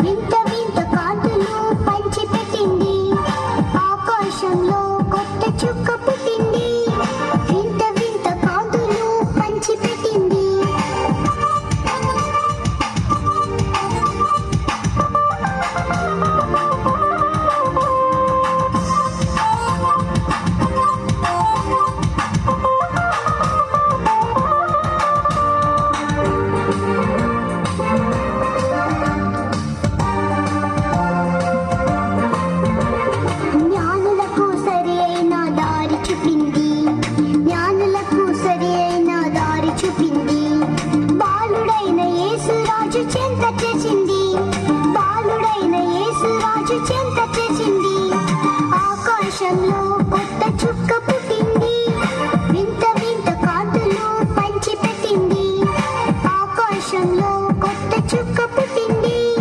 వింత వింత కాంతులు పంచిపెట్టింది, ఆకాశంలో కొత్త చుక్క పుట్టింది. వింత వింత కాంతులు పంచిపెట్టింది. జ్ఞానులకు సరి అయిన దారి చూపింది, జ్ఞానులకు సరి అయిన దారి చూపింది. బాలుడైన యేసు రాజు చెంత చేసింది, బాలుడైన యేసు రాజు చెంత